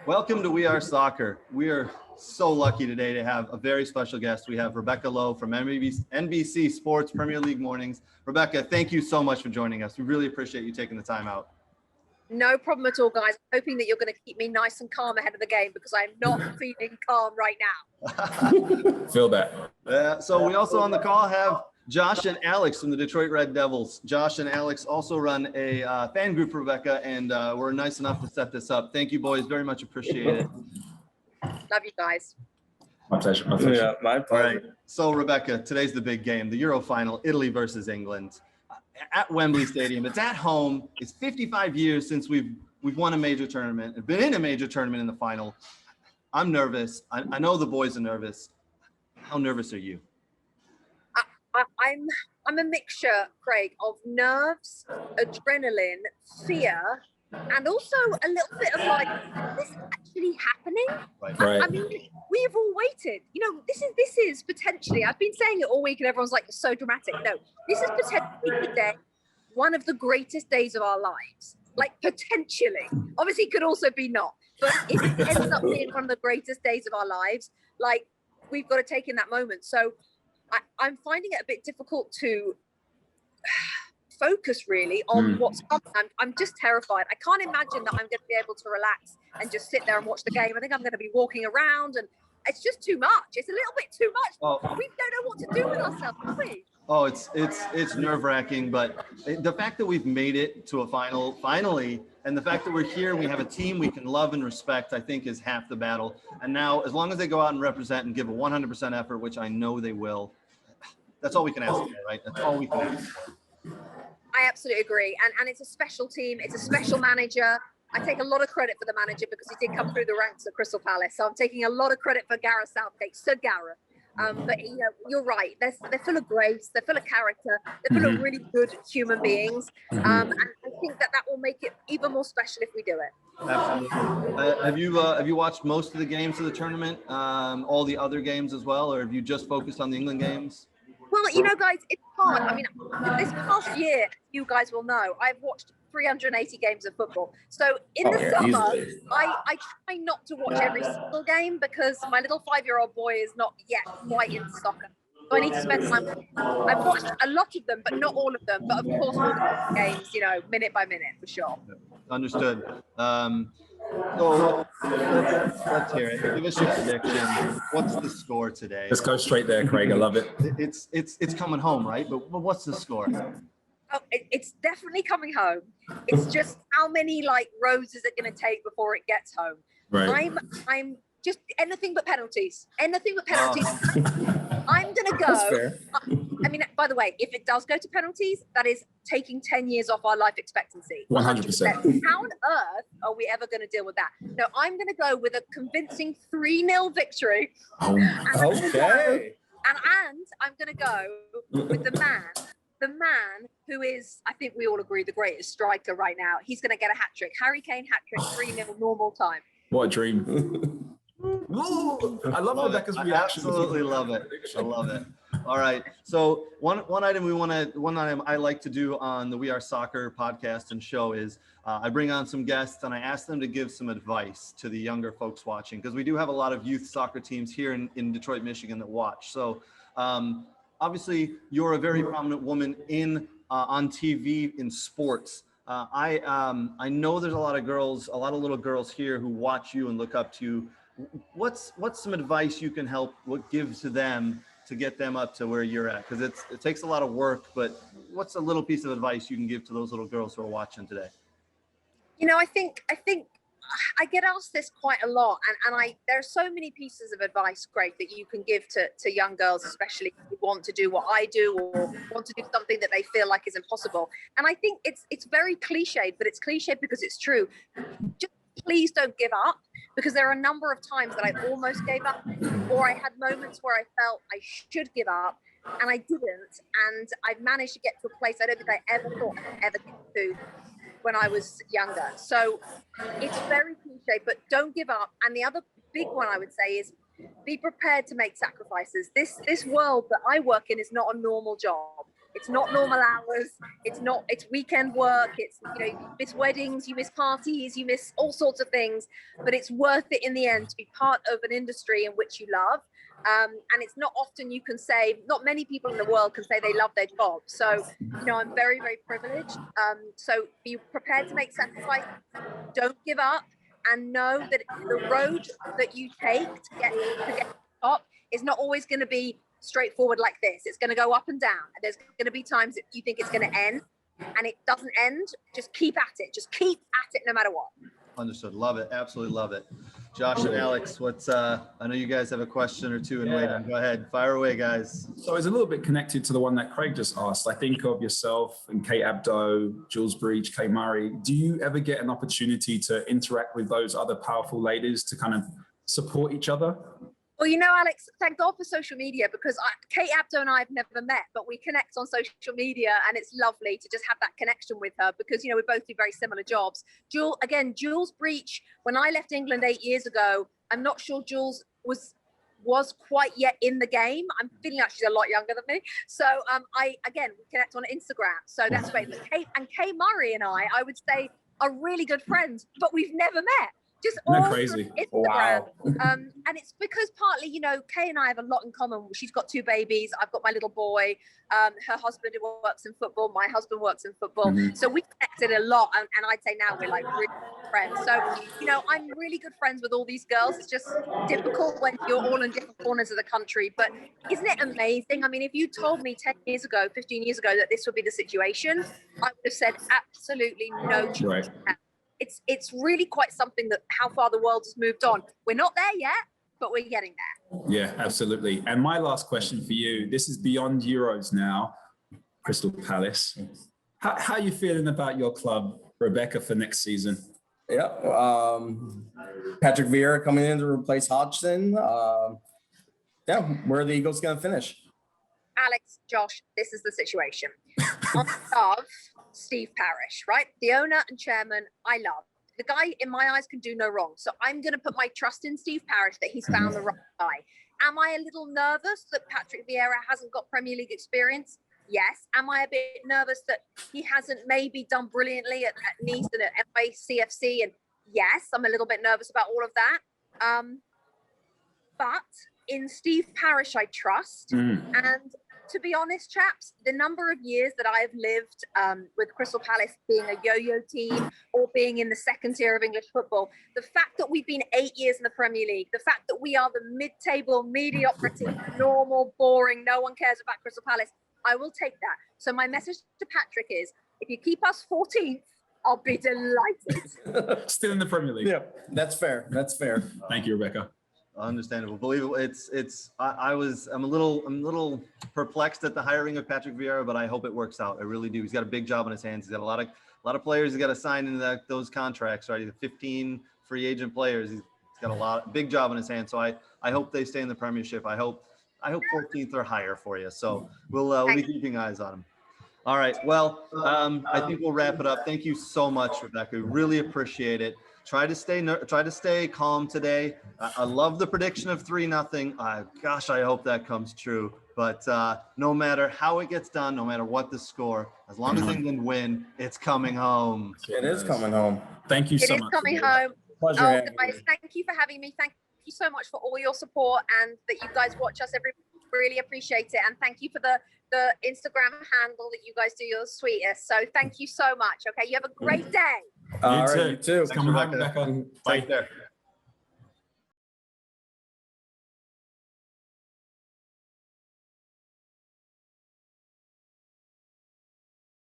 Welcome to We Are Soccer. We are so lucky today to have a very special guest. We have Rebecca Lowe from NBC Sports Premier League Mornings. Rebecca, thank you so much for joining us. We really appreciate you taking the time out. No problem at all, guys. I'm hoping that you're going to keep me nice and calm ahead of the game because I'm not feeling calm right now. Feel that. So we also on the call have Josh and Alex from the Detroit Red Devils. Josh and Alex also run a fan group for Rebecca, and we're nice enough to set this up. Thank you, boys. Very much appreciate it. Love you guys. My pleasure. My pleasure. Yeah, my pleasure. All right. So, Rebecca, today's the big game, the Euro final, Italy versus England. At Wembley Stadium. It's at home. It's 55 years since we've won a major tournament and been in a major tournament in the final. I'm nervous. I know the boys are nervous. How nervous are you? I'm a mixture, Craig, of nerves, adrenaline, fear, and also a little bit of like, is this actually happening? Right. I mean, we've all waited. You know, this is potentially, I've been saying it all week and everyone's like, it's so dramatic. No, this is potentially today one of the greatest days of our lives. Like, potentially. Obviously, it could also be not. But if it ends up being one of the greatest days of our lives, like, we've got to take in that moment. So I'm finding it a bit difficult to focus really on what's coming. I'm just terrified. I can't imagine that I'm going to be able to relax and just sit there and watch the game. I think I'm going to be walking around, and it's just too much. It's a little bit too much. Oh. We don't know what to do with ourselves, do we? Oh, it's nerve-wracking, but the fact that we've made it to a final finally, and the fact that we're here and we have a team we can love and respect, I think is half the battle. And now, as long as they go out and represent and give a 100% effort, which I know they will, that's all we can ask for, right? That's all we can ask for. I absolutely agree. And it's a special team. It's a special manager. I take a lot of credit for the manager because he did come through the ranks at Crystal Palace. So I'm taking a lot of credit for Gareth Southgate, Sir Gareth. But you know, you're right. They're full of grace. They're full of character. They're full of really good human beings. And I think that will make it even more special if we do it. Absolutely. Have you watched most of the games of the tournament? All the other games as well, or have you just focused on the England games? Well, you know, guys, it's hard. I mean, this past year, you guys will know, I've watched 380 games of football. So in the summer, I try not to watch every single game because my little 5-year-old boy is not yet quite into soccer. So I need to spend time with him. I've watched a lot of them, but not all of them. But of course, all the games, you know, minute by minute, for sure. Understood. So let's hear it. Give us your prediction. What's the score today? Let's go straight there, Craig. I love it. It's coming home, right? But what's the score? Oh, it's definitely coming home. It's just how many like rows is it going to take before it gets home? Right. I'm just anything but penalties. Anything but penalties. I'm going to go. That's fair. I mean, by the way, if it does go to penalties, that is taking 10 years off our life expectancy. 100%. How on earth are we ever going to deal with that? No, I'm going to go with a convincing 3-0 victory. Okay. And I'm going to go with the man who is, I think we all agree, the greatest striker right now. He's going to get a hat trick. Harry Kane hat trick, 3-0 normal time. What a dream. Ooh, I love Rebecca's reaction. I absolutely love it. I love it. All right. So one item I like to do on the We Are Soccer podcast and show is I bring on some guests and I ask them to give some advice to the younger folks watching, because we do have a lot of youth soccer teams here in Detroit, Michigan that watch. So obviously you're a very prominent woman on TV in sports. I know there's a lot of little girls here who watch you and look up to you. What's some advice you can give to them to get them up to where you're at? Because it takes a lot of work, but what's a little piece of advice you can give to those little girls who are watching today? You know, I think I get asked this quite a lot, and there are so many pieces of advice, Craig, that you can give to young girls, especially who want to do what I do or want to do something that they feel like is impossible. And I think it's very cliched, but it's cliched because it's true. Just please don't give up, because there are a number of times that I almost gave up, or I had moments where I felt I should give up and I didn't, and I've managed to get to a place I don't think I ever thought I'd ever get to when I was younger. So it's very cliche, but don't give up. And the other big one I would say is be prepared to make sacrifices. This world that I work in is not a normal job. It's not normal hours. It's weekend work. It's, you miss weddings, you miss parties, you miss all sorts of things, but it's worth it in the end to be part of an industry in which you love. And it's not often you can say, not many people in the world can say they love their job. So, I'm very, very privileged. So be prepared to make sacrifices. Don't give up, and know that the road that you take to get to the top is not always going to be straightforward like this. It's going to go up and down. And there's going to be times that you think it's going to end, and it doesn't end. Just keep at it. Just keep at it no matter what. Understood. Love it. Absolutely love it. Josh and Alex, I know you guys have a question or two in waiting. Go ahead. Fire away, guys. So it's a little bit connected to the one that Craig just asked. I think of yourself and Kate Abdo, Jules Breach, Kate Murray. Do you ever get an opportunity to interact with those other powerful ladies to kind of support each other? Well, Alex, thank God for social media, because Kate Abdo and I have never met, but we connect on social media, and it's lovely to just have that connection with her because, we both do very similar jobs. Jules Breach, when I left England 8 years ago, I'm not sure Jules was quite yet in the game. I'm feeling like she's a lot younger than me. So we connect on Instagram. So that's great. But Kate Murray and I would say, are really good friends, but we've never met. Just all crazy. Instagram. Wow. And it's because partly, Kay and I have a lot in common. She's got 2 babies. I've got my little boy. Her husband works in football. My husband works in football. Mm-hmm. So we connected a lot. And I'd say now we're like really good friends. So, I'm really good friends with all these girls. It's just difficult when you're all in different corners of the country. But isn't it amazing? I mean, if you told me 10 years ago, 15 years ago that this would be the situation, I would have said absolutely no chance. Right. It's really quite something that how far the world has moved on. We're not there yet, but we're getting there. Yeah, absolutely. And my last question for you, this is beyond Euros now, Crystal Palace. How are you feeling about your club, Rebecca, for next season? Yeah, Patrick Vieira coming in to replace Hodgson. Where are the Eagles going to finish? Alex, Josh, this is the situation. I love Steve Parish, right? The owner and chairman, I love. The guy, in my eyes, can do no wrong. So I'm going to put my trust in Steve Parish that he's found the right guy. Am I a little nervous that Patrick Vieira hasn't got Premier League experience? Yes. Am I a bit nervous that he hasn't maybe done brilliantly at Nice and at FACFC? And yes, I'm a little bit nervous about all of that. But in Steve Parish, I trust. And to be honest, chaps, the number of years that I have lived with Crystal Palace being a yo-yo team or being in the second tier of English football, the fact that we've been 8 years in the Premier League, the fact that we are the mid-table mediocrity, normal, boring, no one cares about Crystal Palace, I will take that. So my message to Patrick is, if you keep us 14th, I'll be delighted. Still in the Premier League. Yeah, that's fair. That's fair. Thank you, Rebecca. Understandable. Believable. I'm a little perplexed at the hiring of Patrick Vieira, but I hope it works out. I really do. He's got a big job on his hands. He's got a lot of players he's got to sign into those contracts, right? He's 15 free agent players. He's got a big job on his hands. So I hope they stay in the Premiership. I hope 14th or higher for you. So we'll be keeping eyes on him. All right. Well, I think we'll wrap it up. Thank you so much, Rebecca. We really appreciate it. Try to stay calm today. I love the prediction of 3-0. Gosh, I hope that comes true. But no matter how it gets done, no matter what the score, as long as England win, it's coming home. It is coming home. Thank you so much. It is coming home. Pleasure. Guys, thank you for having me. Thank you so much for all your support and that you guys watch us every. Really appreciate it. And thank you for the Instagram handle that you guys do. You're the sweetest. So thank you so much. Okay, you have a great day. All right, you too. Come on, Rebecca. Take care.